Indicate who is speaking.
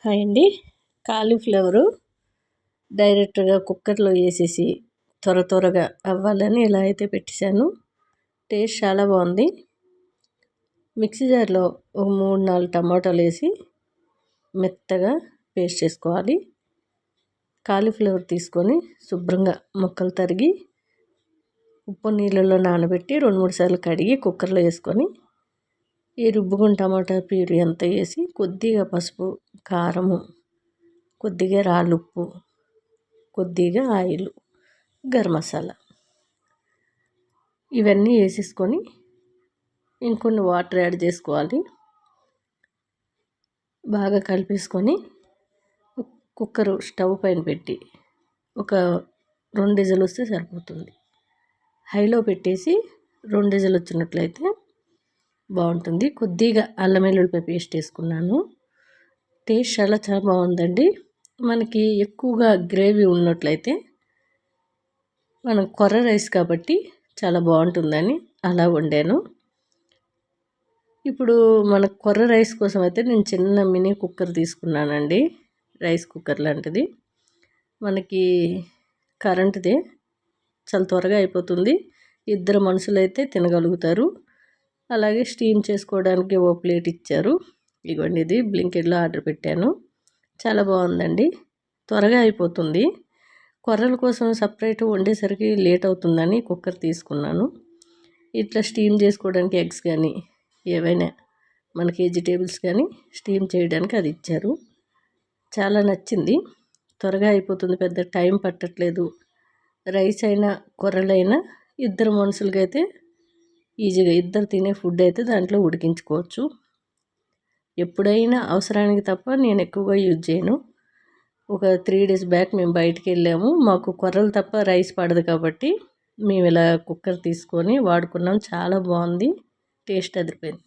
Speaker 1: Hi అండి. Cauliflower డైరెక్ట్‌గా కుక్కర్‌లో వేసేసి త్వరగా అవ్వాలని ఇలా అయితే పెట్టేశాను. టేస్ట్ చాలా బాగుంది. మిక్సీ జార్‌లో ఒక 3, 4 టమాటాలు వేసి మెత్తగా పేస్ట్ చేసుకోవాలి. కాలీఫ్లవర్ తీసుకొని శుభ్రంగా ముక్కలు తరిగి ఉప్పు నీళ్ళలో నానబెట్టి 2, 3 సార్లు కడిగి కుక్కర్‌లో వేసుకొని ఈ రుబ్బుకున్న టమాటా ప్యూరీ అంతా వేసి కొద్దిగా పసుపు, కారము, కొద్దిగా రాళ్ళుప్పు, కొద్దిగా ఆయిల్, గరం మసాలా ఇవన్నీ వేసేసుకొని ఇంకొన్ని వాటర్ యాడ్ చేసుకోవాలి. బాగా కలిపేసుకొని కుక్కరు స్టవ్ పైన పెట్టి ఒక 2 విజిల్ వస్తే సరిపోతుంది. హైలో పెట్టేసి 2 విజిల్ వచ్చినట్లయితే బాగుంటుంది. కొద్దిగా అల్లం వెల్లుల్లిపాయ పేస్ట్ వేసుకున్నాను. టేస్ట్ చాలా బాగుందండి. మనకి ఎక్కువగా గ్రేవీ ఉన్నట్లయితే మనం కొర్ర రైస్ కాబట్టి చాలా బాగుంటుందని అలా వండాను. ఇప్పుడు మన కొర్ర రైస్ కోసం అయితే నేను చిన్న మినీ కుక్కర్ తీసుకున్నానండి. రైస్ కుక్కర్ లాంటిది. మనకి కరెంటుదే, చాలా త్వరగా అయిపోతుంది. 2 మనుషులైతే తినగలుగుతారు. అలాగే స్టీమ్ చేసుకోవడానికి ఓ ప్లేట్ ఇచ్చారు. ఇదిగోండి, ఇది బ్లింకిట్లో ఆర్డర్ పెట్టాను. చాలా బాగుందండి. త్వరగా అయిపోతుంది. కొర్రల కోసం సపరేట్ వండేసరికి లేట్ అవుతుందని కుక్కర్ తీసుకున్నాను. ఇట్లా స్టీమ్ చేసుకోవడానికి ఎగ్స్ కానీ ఏవైనా మనకి వెజిటేబుల్స్ కానీ స్టీమ్ చేయడానికి అది ఇచ్చారు. చాలా నచ్చింది. త్వరగా అయిపోతుంది, పెద్ద టైం పట్టట్లేదు. రైస్ అయినా కొర్రలైనా 2 మనుషులకైతే ఈజీగా 2 తినే ఫుడ్ అయితే దాంట్లో ఉడికించుకోవచ్చు. ఎప్పుడైనా అవసరానికి తప్ప నేను ఎక్కువగా యూజ్ చేయను. ఒక 3 డేస్ బ్యాక్ మేము బయటికి వెళ్ళాము. మాకు కొర్రలు తప్ప రైస్ పడదు కాబట్టి మేము ఇలా కుక్కర్ తీసుకొని వాడుకున్నాం. చాలా బాగుంది. టేస్ట్ అదిరిపోయింది.